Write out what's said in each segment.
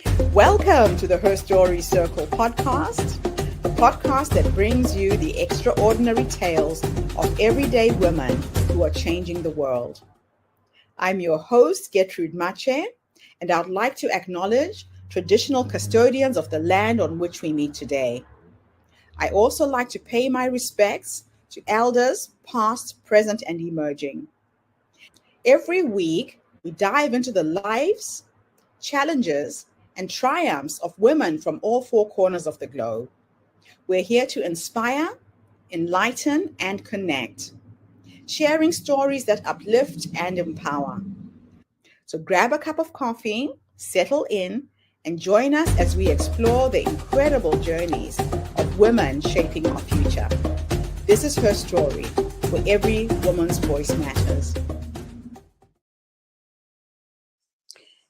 Welcome to the Her Story Circle podcast, the podcast that brings you the extraordinary tales of everyday women who are changing the world. I'm your host, Gertrude Mache, and I'd like to acknowledge traditional custodians of the land on which we meet today. I also like to pay my respects to elders, past, present, and emerging. Every week, we dive into the lives, challenges, and triumphs of women from all four corners of the globe. We're here to inspire, enlighten, and connect, sharing stories that uplift and empower. So grab a cup of coffee, settle in, and join us as we explore the incredible journeys of women shaping our future. This is Her Story, where every woman's voice matters.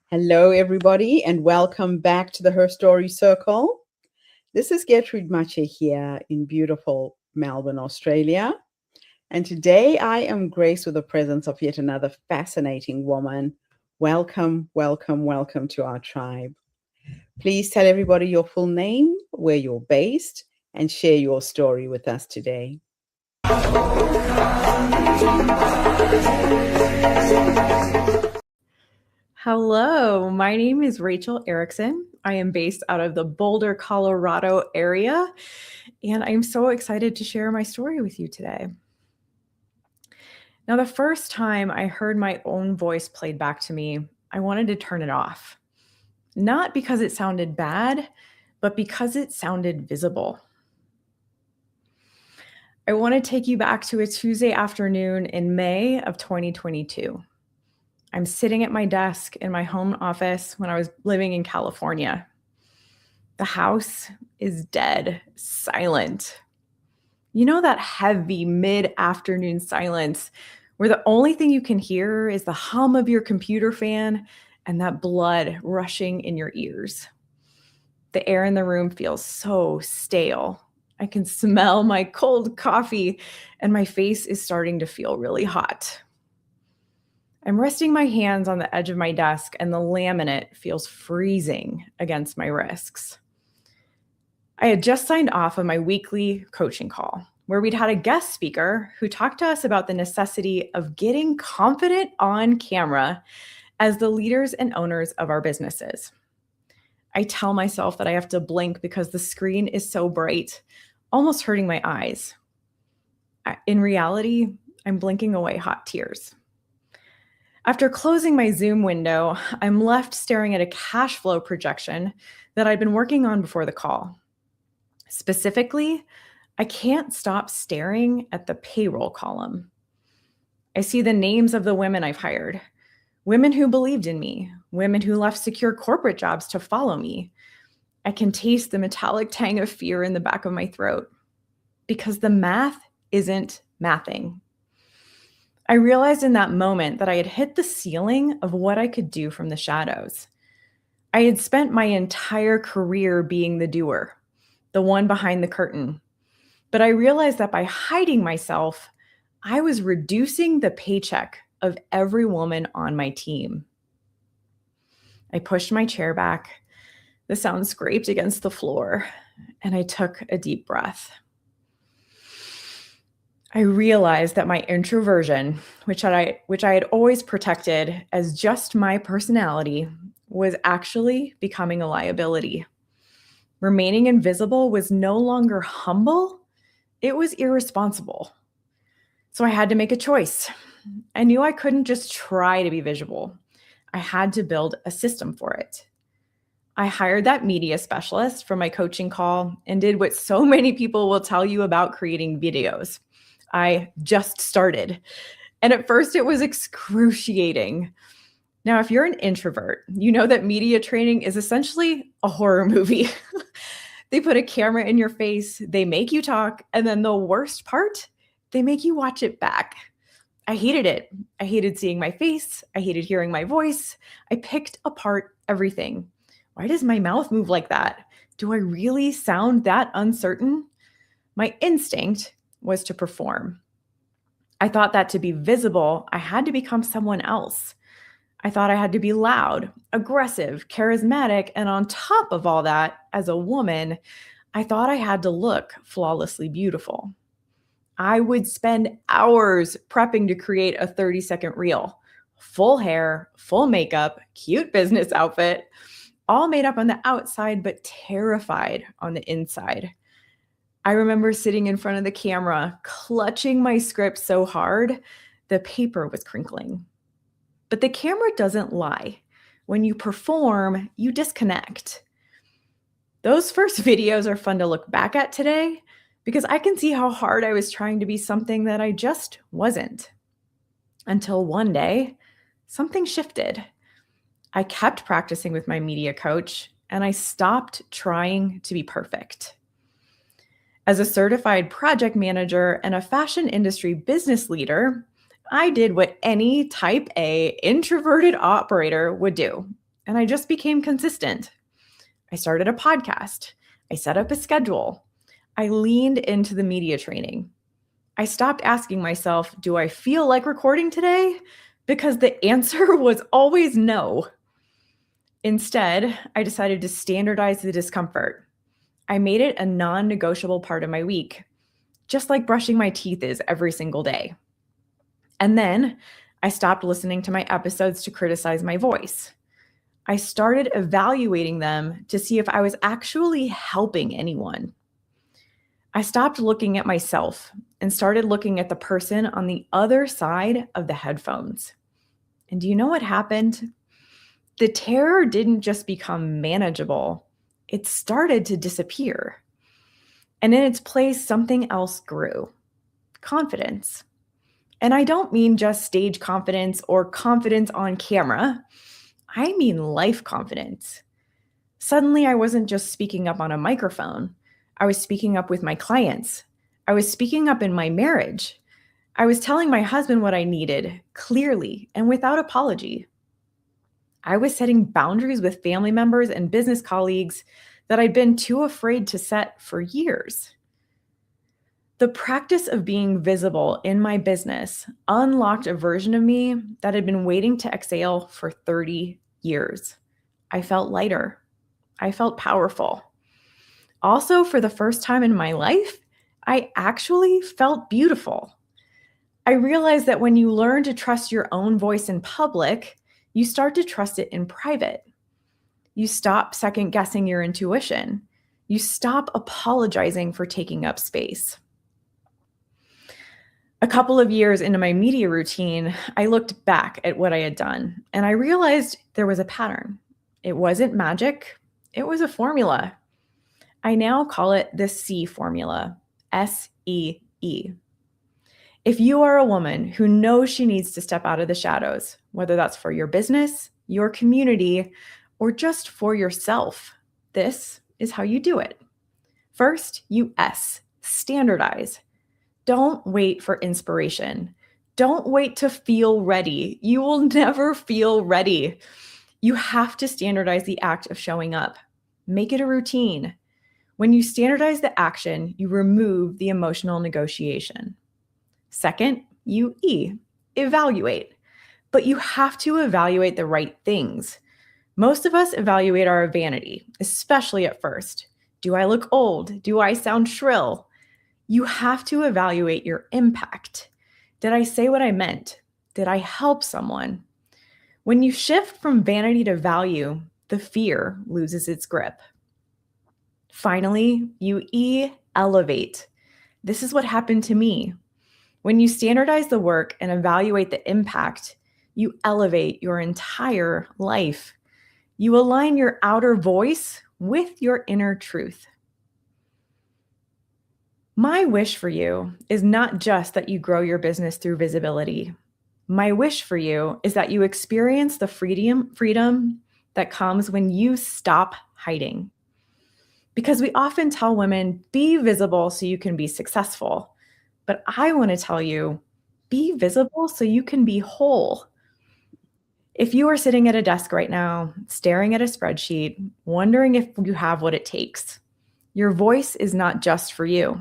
Hello, everybody, and welcome back to the Her Story Circle. This is Gertrude Mache here in beautiful Melbourne, Australia. And today I am graced with the presence of yet another fascinating woman. Welcome, welcome, welcome to our tribe. Please tell everybody your full name, where you're based, and share your story with us today. Hello, my name is Rachel Erickson. I am based out of the Boulder, Colorado area, and I'm so excited to share my story with you today. Now, the first time I heard my own voice played back to me, I wanted to turn it off. Not because it sounded bad, but because it sounded visible. I want to take you back to a Tuesday afternoon in May of 2022. I'm sitting at my desk in my home office when I was living in California. The house is dead, silent. You know that heavy mid-afternoon silence where the only thing you can hear is the hum of your computer fan and that blood rushing in your ears. The air in the room feels so stale. I can smell my cold coffee and my face is starting to feel really hot. I'm resting my hands on the edge of my desk and the laminate feels freezing against my wrists. I had just signed off of my weekly coaching call where we'd had a guest speaker who talked to us about the necessity of getting confident on camera as the leaders and owners of our businesses. I tell myself that I have to blink because the screen is so bright, almost hurting my eyes. In reality, I'm blinking away hot tears. After closing my Zoom window, I'm left staring at a cash flow projection that I'd been working on before the call. Specifically, I can't stop staring at the payroll column. I see the names of the women I've hired, women who believed in me, women who left secure corporate jobs to follow me. I can taste the metallic tang of fear in the back of my throat because the math isn't mathing. I realized in that moment that I had hit the ceiling of what I could do from the shadows. I had spent my entire career being the doer, the one behind the curtain. But I realized that by hiding myself, I was reducing the paycheck of every woman on my team. I pushed my chair back, the sound scraped against the floor, and I took a deep breath. I realized that my introversion, which I had always protected as just my personality, was actually becoming a liability. Remaining invisible was no longer humble, it was irresponsible. So I had to make a choice. I knew I couldn't just try to be visible. I had to build a system for it. I hired that media specialist for my coaching call and did what so many people will tell you about creating videos. I just started. And at first it was excruciating. Now, if you're an introvert, you know that media training is essentially a horror movie. They put a camera in your face, they make you talk, and then the worst part, they make you watch it back. I hated it. I hated seeing my face. I hated hearing my voice. I picked apart everything. Why does my mouth move like that? Do I really sound that uncertain? My instinct was to perform. I thought that to be visible, I had to become someone else. I thought I had to be loud, aggressive, charismatic, and on top of all that, as a woman, I thought I had to look flawlessly beautiful. I would spend hours prepping to create a 30-second reel. Full hair, full makeup, cute business outfit, all made up on the outside, but terrified on the inside. I remember sitting in front of the camera, clutching my script so hard, the paper was crinkling. But the camera doesn't lie. When you perform, you disconnect. Those first videos are fun to look back at today because I can see how hard I was trying to be something that I just wasn't. Until one day, something shifted. I kept practicing with my media coach, and I stopped trying to be perfect. As a certified project manager and a fashion industry business leader, I did what any type A introverted operator would do, and I just became consistent. I started a podcast. I set up a schedule. I leaned into the media training. I stopped asking myself, do I feel like recording today? Because the answer was always no. Instead, I decided to standardize the discomfort. I made it a non-negotiable part of my week, just like brushing my teeth is every single day. And then I stopped listening to my episodes to criticize my voice. I started evaluating them to see if I was actually helping anyone. I stopped looking at myself and started looking at the person on the other side of the headphones. And do you know what happened? The terror didn't just become manageable, it started to disappear. And in its place, something else grew: confidence. And I don't mean just stage confidence or confidence on camera. I mean life confidence. Suddenly, I wasn't just speaking up on a microphone. I was speaking up with my clients. I was speaking up in my marriage. I was telling my husband what I needed clearly and without apology. I was setting boundaries with family members and business colleagues that I'd been too afraid to set for years. The practice of being visible in my business unlocked a version of me that had been waiting to exhale for 30 years. I felt lighter. I felt powerful. Also, for the first time in my life, I actually felt beautiful. I realized that when you learn to trust your own voice in public, you start to trust it in private. You stop second guessing your intuition. You stop apologizing for taking up space. A couple of years into my media routine, I looked back at what I had done, and I realized there was a pattern. It wasn't magic, it was a formula. I now call it the SEE formula, S-E-E. If you are a woman who knows she needs to step out of the shadows, whether that's for your business, your community, or just for yourself, this is how you do it. First, you standardize. Don't wait for inspiration. Don't wait to feel ready. You will never feel ready. You have to standardize the act of showing up. Make it a routine. When you standardize the action, you remove the emotional negotiation. Second, you evaluate. But you have to evaluate the right things. Most of us evaluate our vanity, especially at first. Do I look old? Do I sound shrill? You have to evaluate your impact. Did I say what I meant? Did I help someone? When you shift from vanity to value, the fear loses its grip. Finally, you elevate. This is what happened to me. When you standardize the work and evaluate the impact, you elevate your entire life. You align your outer voice with your inner truth. My wish for you is not just that you grow your business through visibility. My wish for you is that you experience the freedom that comes when you stop hiding. Because we often tell women, be visible so you can be successful. But I want to tell you, be visible so you can be whole. If you are sitting at a desk right now, staring at a spreadsheet, wondering if you have what it takes, your voice is not just for you.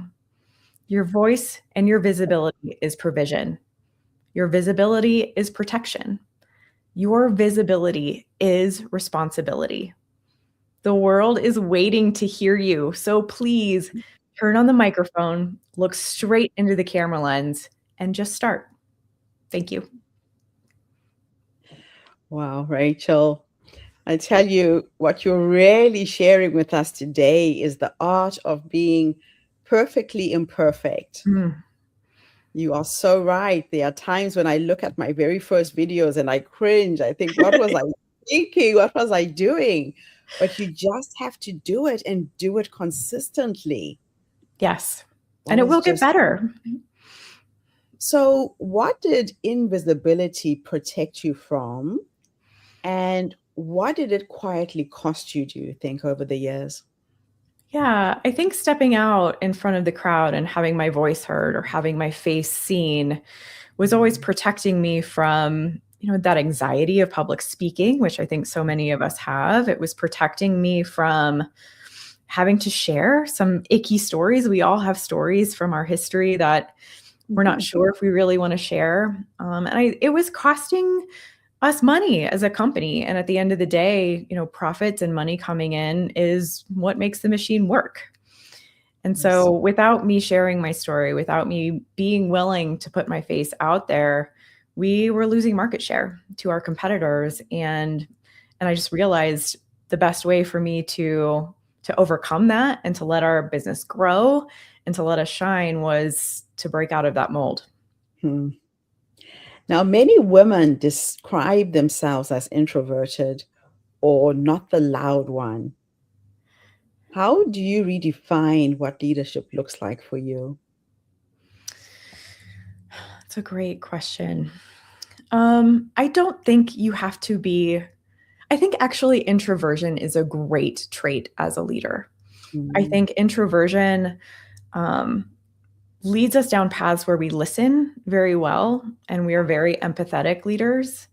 Your voice and your visibility is provision. Your visibility is protection. Your visibility is responsibility. The world is waiting to hear you. So please turn on the microphone, look straight into the camera lens, and just start. Thank you. Wow, Rachel. I tell you, what you're really sharing with us today is the art of being perfectly imperfect. Mm. You are so right. There are times when I look at my very first videos and I cringe. I think, what was I thinking? What was I doing? But you just have to do it and do it consistently. Yes. That And it is will get just better. so. What did invisibility protect you from? And what did it quietly cost you, do you think, over the years? Yeah, I think stepping out in front of the crowd and having my voice heard or having my face seen was always protecting me from, that anxiety of public speaking, which I think so many of us have. It was protecting me from having to share some icky stories. We all have stories from our history that we're not sure if we really want to share. It was costing us money as a company. And at the end of the day, profits and money coming in is what makes the machine work. And Yes. so without me sharing my story, without me being willing to put my face out there, we were losing market share to our competitors. And I just realized the best way for me to overcome that and to let our business grow and to let us shine was to break out of that mold. Hmm. Now, many women describe themselves as introverted or not the loud one. How do you redefine what leadership looks like for you? That's a great question. I don't think you have to be. I think actually introversion is a great trait as a leader. I Mm. think introversion um, leads us down paths where we listen very well and we are very empathetic leaders.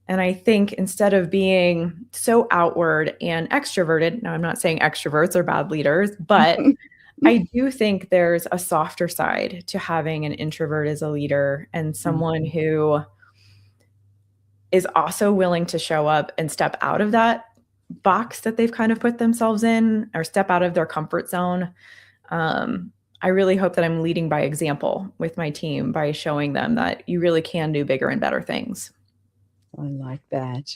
And I think instead of being so outward and extroverted, now I'm not saying extroverts are bad leaders, but I do think there's a softer side to having an introvert as a leader and someone Mhm. who is also willing to show up and step out of that box that they've kind of put themselves in or step out of their comfort zone. Um, I really hope that I'm leading by example with my team by showing them that you really can do bigger and better things. I like that.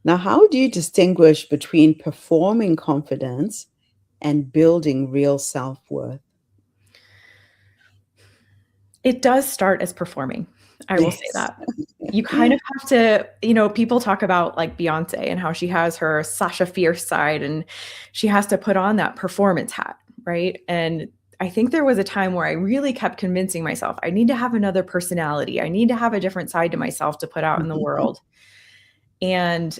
Now, how do you distinguish between performing confidence and building real self-worth? It does start as performing. I will say Yes. that. You kind of have to, people talk about like Beyonce and how she has her Sasha Fierce side and she has to put on that performance hat, right? And I think there was a time where I really kept convincing myself, I need to have another personality. I need to have a different side to myself to put out in the world. And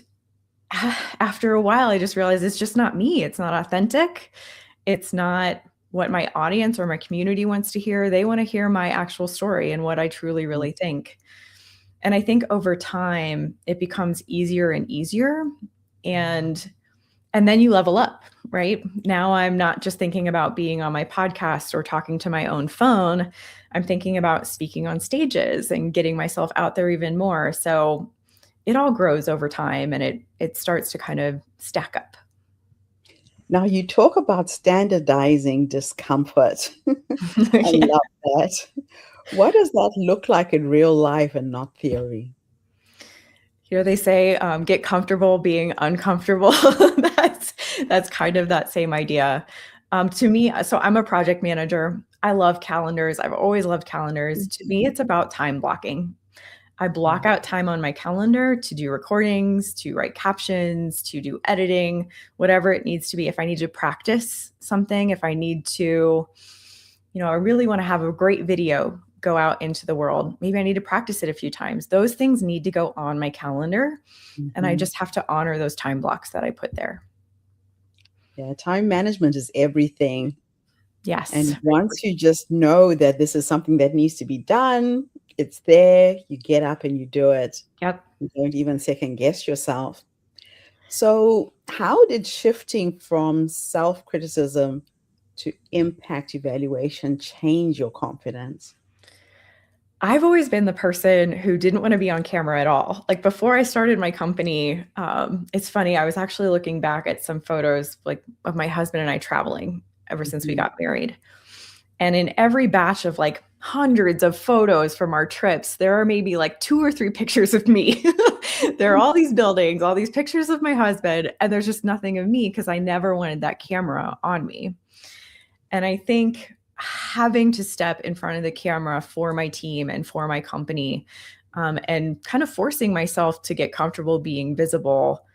after a while, I just realized it's just not me. It's not authentic. It's not what my audience or my community wants to hear. They want to hear my actual story and what I truly, really think. And I think over time, it becomes easier and easier. And and then you level up, right? Now I'm not just thinking about being on my podcast or talking to my own phone. I'm thinking about speaking on stages and getting myself out there even more. So it all grows over time and it starts to kind of stack up. Now, you talk about standardizing discomfort. I Yeah. love that. What does that look like in real life and not theory? They say, get comfortable being uncomfortable. that's that's kind of that same idea. To me, so I'm a project manager. I love calendars. I've always loved calendars. To me, it's about time blocking. I block out time on my calendar to do recordings, to write captions, to do editing, whatever it needs to be. If I need to practice something, if I need to, I really want to have a great video go out into the world. Maybe I need to practice it a few times. Those things need to go on my calendar. And I Mhm. just have to honor those time blocks that I put there. Yeah, time management is everything. Yes. And once you just know that this is something that needs to be done, it's there, you get up and you do it. Yep. You don't even second guess yourself. So, how did shifting from self criticism to impact evaluation change your confidence? I've always been the person who didn't want to be on camera at all. Like before I started my company, it's funny, I was actually looking back at some photos like of my husband and I traveling ever since we Mhm. got married. And in every batch of like hundreds of photos from our trips, there are maybe like 2 or 3 pictures of me. There are all these buildings, all these pictures of my husband, and there's just nothing of me because I never wanted that camera on me. And I think having to step in front of the camera for my team and for my company, and kind of forcing myself to get comfortable being visible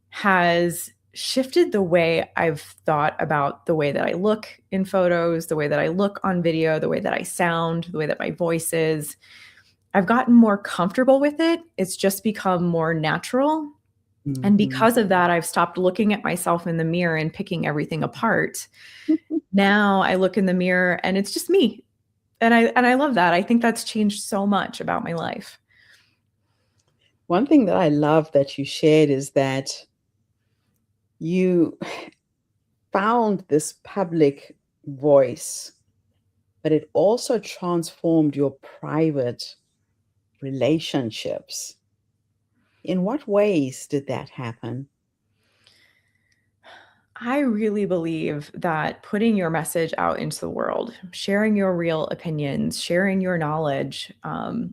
has shifted the way I've thought about the way that I look in photos, the way that I look on video, the way that I sound, the way that my voice is. I've gotten more comfortable with it. It's just become more natural. And Mhm. because of that, I've stopped looking at myself in the mirror and picking everything apart. Now I look in the mirror and it's just me. And I love that. I think that's changed so much about my life. One thing that I love that you shared is that you found this public voice, but it also transformed your private relationships. In what ways did that happen? I really believe that putting your message out into the world, sharing your real opinions, sharing your knowledge,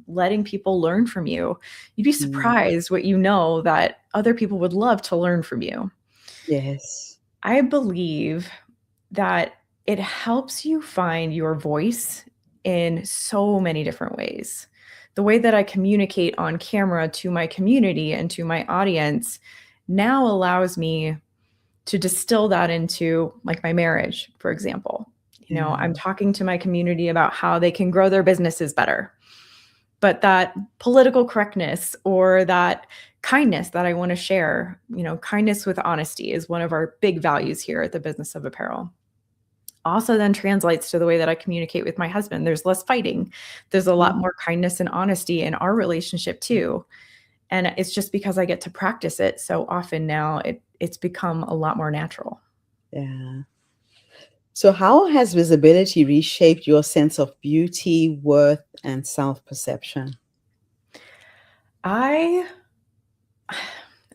letting people learn from you, you'd be Mm, surprised what you know that other people would love to learn from you. yes. I believe that it helps you find your voice in so many different ways. The way that I communicate on camera to my community and to my audience now allows me to distill that into like my marriage, for example. I'm Yeah. talking to my community about how they can grow their businesses better. But that political correctness or that kindness that I want to share, kindness with honesty is one of our big values here at the Business of Apparel. Also, then translates to the way that I communicate with my husband. There's less fighting, there's a lot Mm, more kindness and honesty in our relationship too. And it's just because I get to practice it so often now, it's become a lot more natural. yeah. So, how has visibility reshaped your sense of beauty, worth, and self perception? I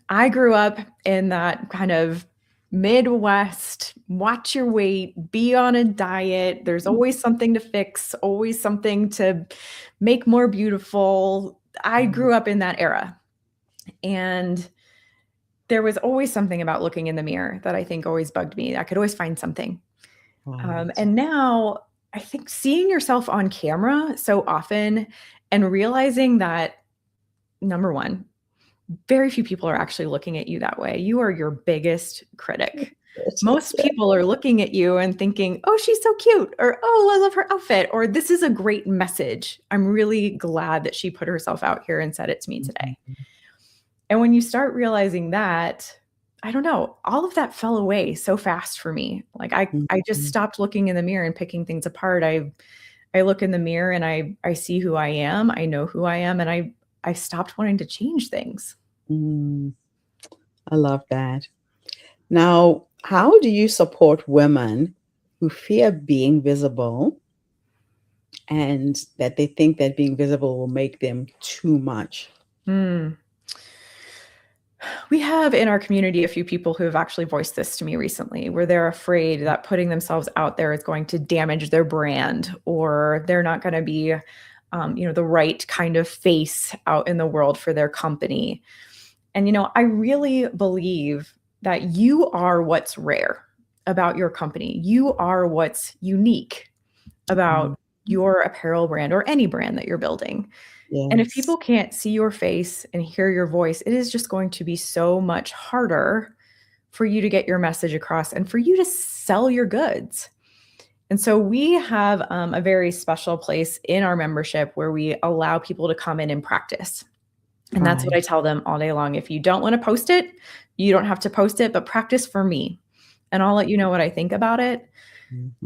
I grew up in that kind of Midwest, watch your weight, be on a diet. There's always something to fix, always something to make more beautiful. I grew up in that era. And there was always something about looking in the mirror that I think always bugged me. I could always find something. Right. And now I think seeing yourself on camera so often and realizing that, number one, very few people are actually looking at you that way. You are your biggest critic. That's Most people are looking at you and thinking, oh, she's so cute, or oh, I love her outfit, or this is a great message. I'm really glad that she put herself out here and said it to me today. right. And when you start realizing that, I don't know, all of that fell away so fast for me. Like I just Mhm. stopped looking in the mirror and picking things apart. I look in the mirror and I see who I am. I know who I am, and I stopped wanting to change things. Mm, I love that. Now, how do you support women who fear being visible and that they think that being visible will make them too much? Hmm. We have in our community a few people who have actually voiced this to me recently, where they're afraid that putting themselves out there is going to damage their brand, or they're not going to be, the right kind of face out in the world for their company. And, I really believe that you are what's rare about your company. You are what's unique Mm, about your apparel brand or any brand that you're building. And if yes. people can't see your face and hear your voice, it is just going to be so much harder for you to get your message across and for you to sell your goods. And so we have a very special place in our membership where we allow people to come in and practice. And that's what I Right. tell them all day long. If you don't want to post it, you don't have to post it, but practice for me. And I'll let you know what I think about it.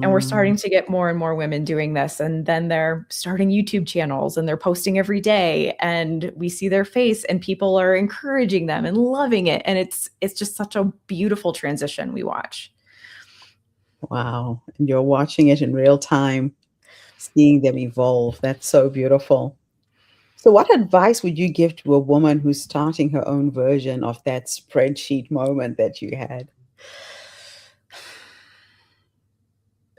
And we're Mhm. starting to get more and more women doing this. And then they're starting YouTube channels and they're posting every day. And we see their face and people are encouraging them and loving it. And it's just such a beautiful transition we watch. Wow. And you're watching it in real time. Seeing them evolve. That's so beautiful. So, what advice would you give to a woman who's starting her own version of that spreadsheet moment that you had?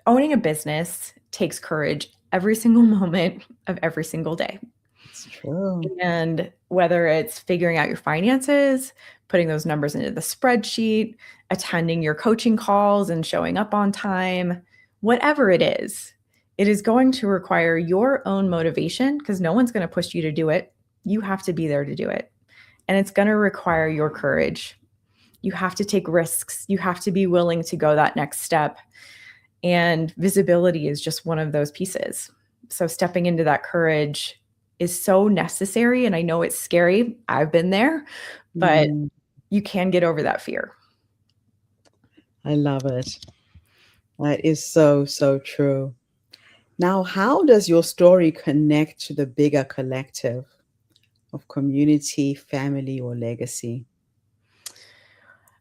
Owning a business takes courage every single moment of every single day. It's true. And whether it's figuring out your finances, putting those numbers into the spreadsheet, attending your coaching calls and showing up on time, whatever it is going to require your own motivation because no one's going to push you to do it. You have to be there to do it. And it's going to require your courage. You have to take risks. You have to be willing to go that next step. And visibility is just one of those pieces. So stepping into that courage is so necessary. And I know it's scary. I've been there, but Mm, you can get over that fear. I love it. That is so, so true. Now, how does your story connect to the bigger collective of community, family, or legacy?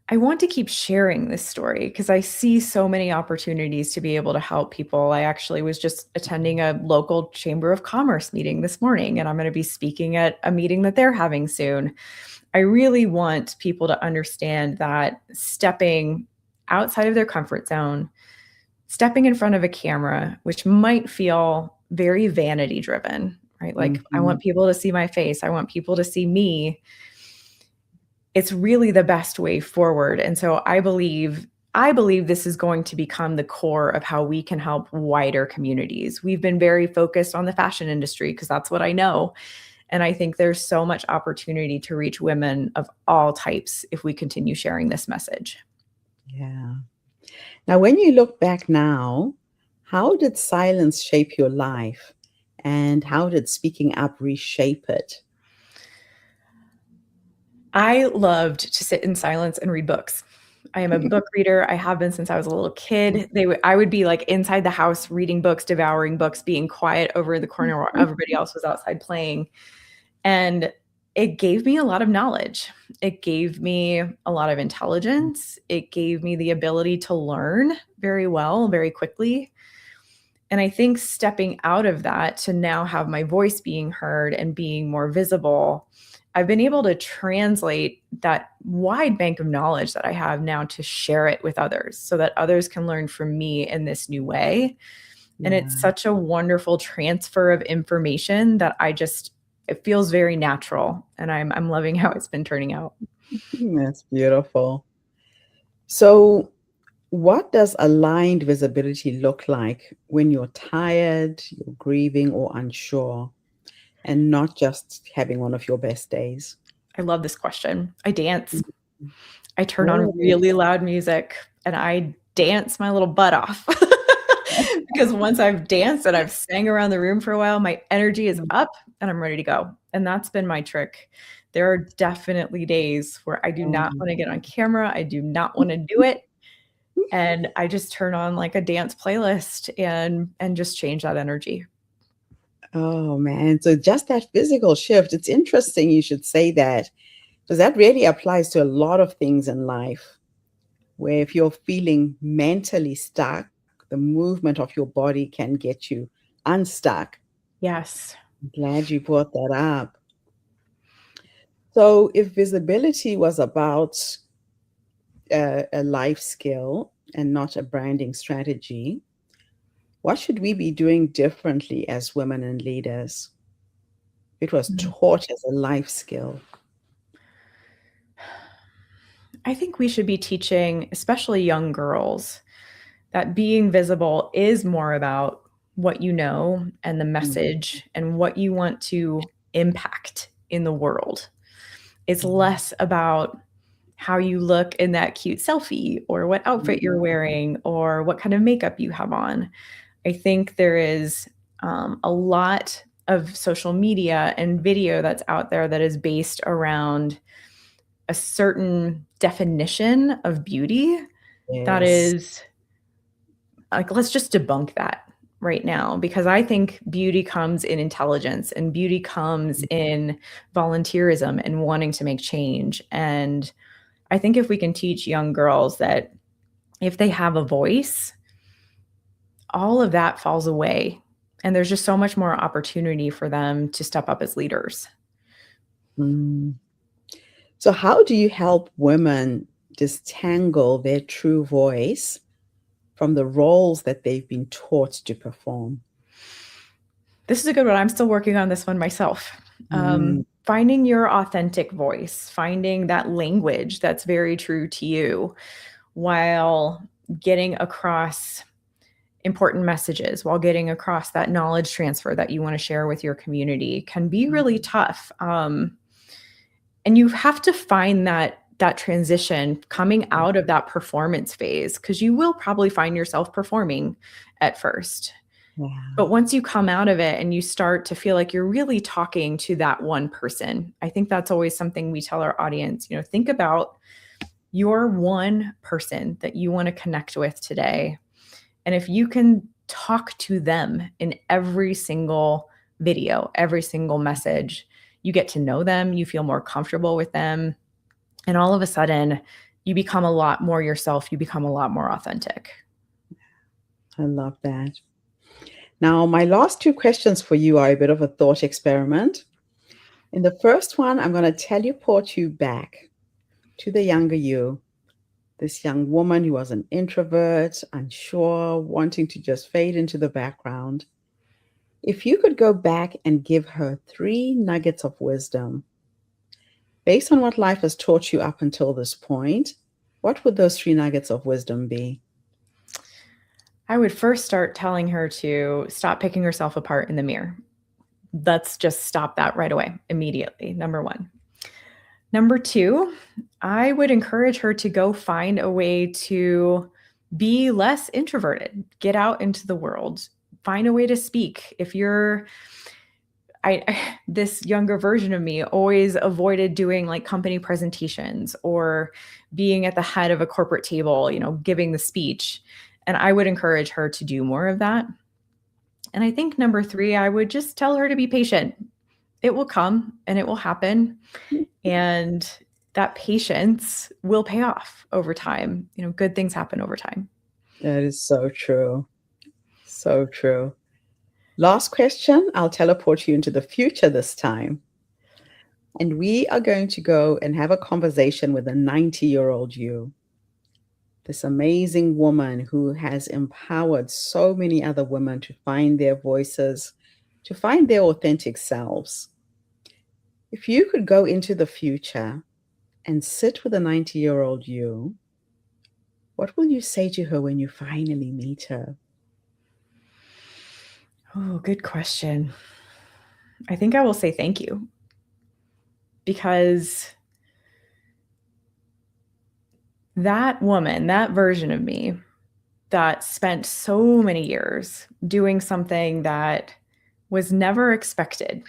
I want to keep sharing this story because I see so many opportunities to be able to help people. I actually was just attending a local Chamber of Commerce meeting this morning, and I'm going to be speaking at a meeting that they're having soon. I really want people to understand that stepping outside of their comfort zone, stepping in front of a camera, which might feel very vanity driven, right? Like, I Mhm. want people to see my face, I want people to see me. It's really the best way forward. And so I believe this is going to become the core of how we can help wider communities. We've been very focused on the fashion industry because that's what I know. And I think there's so much opportunity to reach women of all types if we continue sharing this message. Yeah. Now, when you look back now, how did silence shape your life? And how did speaking up reshape it? I loved to sit in silence and read books. I am a book reader. I have been since I was a little kid. I would be like inside the house reading books, devouring books, being quiet over in the corner while everybody else was outside playing. And it gave me a lot of knowledge. It gave me a lot of intelligence. It gave me the ability to learn very well, very quickly. And I think stepping out of that to now have my voice being heard and being more visible, I've been able to translate that wide bank of knowledge that I have now to share it with others so that others can learn from me in this new way. And it's Yeah, such a wonderful transfer of information that it feels very natural. And I'm loving how it's been turning out. that's beautiful. So, what does aligned visibility look like when you're tired, you're grieving, or unsure, and not just having one of your best days? I love this question. I dance. Mhm. I turn on Oh, really loud music and I dance my little butt off. Because once I've danced and I've sang around the room for a while, my energy is up and I'm ready to go. And that's been my trick. There are definitely days where I do not want to get on camera. I do not want to do it. And I just turn on like a dance playlist and just change that energy. oh man. So just that physical shift, it's interesting you should say that because that really applies to a lot of things in life. Where if you're feeling mentally stuck, the movement of your body can get you unstuck. Yes. Glad you brought that up. So, if visibility was about a life skill and not a branding strategy, what should we be doing differently as women and leaders? It was taught as a life skill. I think we should be teaching, especially young girls, that being visible is more about what you know and the Mhm. message and what you want to impact in the world. It's less about how you look in that cute selfie or what outfit you're wearing or what kind of makeup you have on. I think there is a lot of social media and video that's out there that is based around a certain definition of beauty that Yes. is like, let's just debunk that right now because I think beauty comes in intelligence and beauty comes in volunteerism and wanting to make change. And I think if we can teach young girls that if they have a voice, all of that falls away And there's just so much more opportunity for them to step up as leaders. Mm. So, how do you help women disentangle their true voice from the roles that they've been taught to perform? This is a good one. I'm still working on this one myself. Mm. Finding your authentic voice, finding that language that's very true to you while getting across important messages, while getting across that knowledge transfer that you want to share with your community can be really tough. And you have to find that transition coming out of that performance phase, because you will probably find yourself performing at first. Yeah. But once you come out of it and you start to feel like you're really talking to that one person, I think that's always something we tell our audience, think about your one person that you want to connect with today. And if you can talk to them in every single video, every single message, you get to know them, you feel more comfortable with them. And all of a sudden, you become a lot more yourself. You become a lot more authentic. I love that. Now, my last two questions for you are a bit of a thought experiment. In the first one, I'm going to teleport you back to the younger you, this young woman who was an introvert, unsure, wanting to just fade into the background. If you could go back and give her 3 nuggets of wisdom, based on what life has taught you up until this point, what would those 3 nuggets of wisdom be? I would first start telling her to stop picking herself apart in the mirror. Let's just stop that right away, immediately. Number 1. Number 2, I would encourage her to go find a way to be less introverted, get out into the world, find a way to speak. If you're, this younger version of me always avoided doing like company presentations or being at the head of a corporate table, giving the speech. And I would encourage her to do more of that. And I think number 3, I would just tell her to be patient. It will come and it will happen. And that patience will pay off over time. Good things happen over time. That is so true. So true. Last question. I'll teleport you into the future this time. And we are going to go and have a conversation with a 90-year-old you. This amazing woman who has empowered so many other women to find their voices, to find their authentic selves. If you could go into the future and sit with a 90-year-old you, what will you say to her when you finally meet her? Oh, good question. I think I will say thank you, because that woman, that version of me that spent so many years doing something that was never expected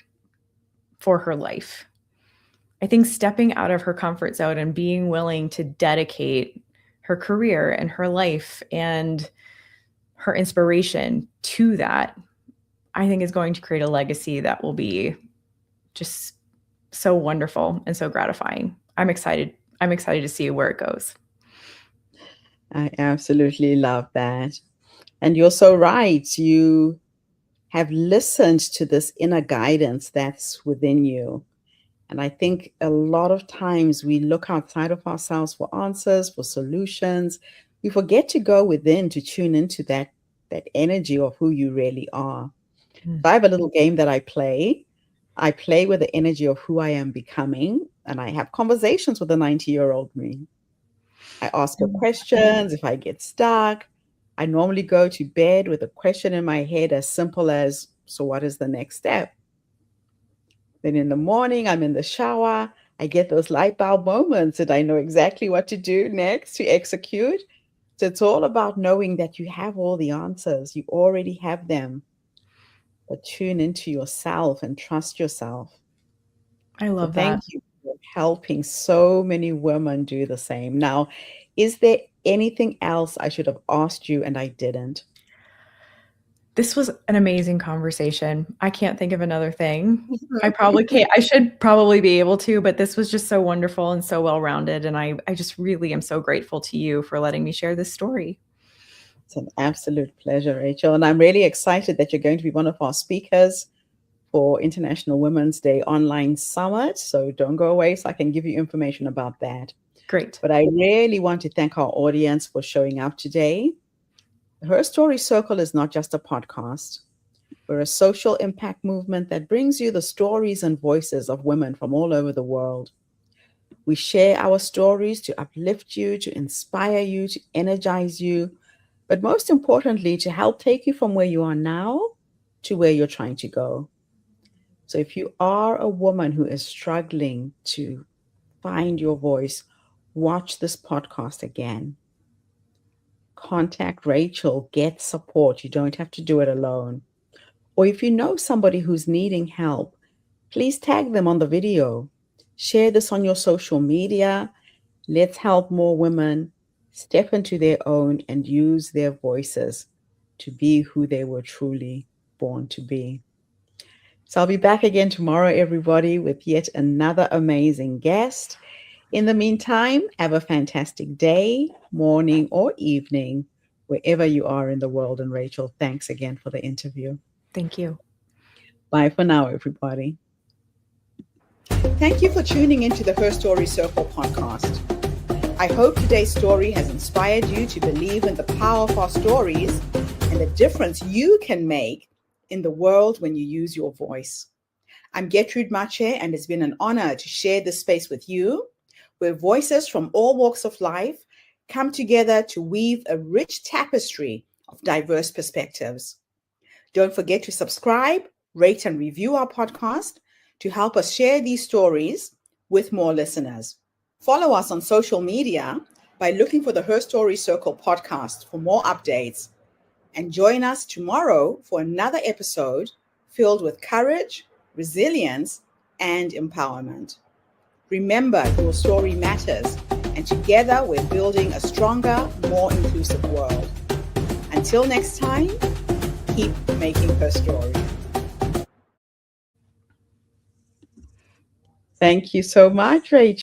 for her life, I think stepping out of her comfort zone and being willing to dedicate her career and her life and her inspiration to that, I think is going to create a legacy that will be just so wonderful and so gratifying. I'm excited. I'm excited to see where it goes. I absolutely love that. And you're so right. You have listened to this inner guidance that's within you. And I think a lot of times we look outside of ourselves for answers, for solutions. We forget to go within to tune into that energy of who you really are. So I have a little game that I play. I play with the energy of who I am becoming, and I have conversations with the 90-year-old me. I ask her questions if I get stuck. I normally go to bed with a question in my head as simple as, so what is the next step? Then in the morning, I'm in the shower. I get those light bulb moments and I know exactly what to do next to execute. So it's all about knowing that you have all the answers. You already have them. But tune into yourself and trust yourself. I love So thank that. you for helping so many women do the same. Now, is there anything else I should have asked you and I didn't? This was an amazing conversation. I can't think of another thing. I probably can't. I should probably be able to, but this was just so wonderful and so well-rounded. And I just really am so grateful to you for letting me share this story. It's an absolute pleasure, Rachel. And I'm really excited that you're going to be one of our speakers for International Women's Day Online Summit. So don't go away so I can give you information about that. Great. But I really want to thank our audience for showing up today. Her Story Circle is not just a podcast. We're a social impact movement that brings you the stories and voices of women from all over the world. We share our stories to uplift you, to inspire you, to energize you, but most importantly, to help take you from where you are now to where you're trying to go. So if you are a woman who is struggling to find your voice, watch this podcast again. Contact Rachel, get support. You don't have to do it alone. Or if you know somebody who's needing help, please tag them on the video. Share this on your social media. Let's help more women step into their own and use their voices to be who they were truly born to be. So I'll be back again tomorrow, everybody, with yet another amazing guest. In the meantime, have a fantastic day, morning, or evening, wherever you are in the world. And Rachel, thanks again for the interview. Thank you. Bye for now, everybody. Thank you for tuning into the Her Story Circle podcast. I hope today's story has inspired you to believe in the power of our stories and the difference you can make in the world when you use your voice. I'm Gertrude Mache, and it's been an honor to share this space with you, where voices from all walks of life come together to weave a rich tapestry of diverse perspectives. Don't forget to subscribe, rate, and review our podcast to help us share these stories with more listeners. Follow us on social media by looking for the Her Story Circle podcast for more updates. And join us tomorrow for another episode filled with courage, resilience, and empowerment. Remember, your story matters, and together we're building a stronger, more inclusive world. Until next time, keep making her story. Thank you so much, Rachel.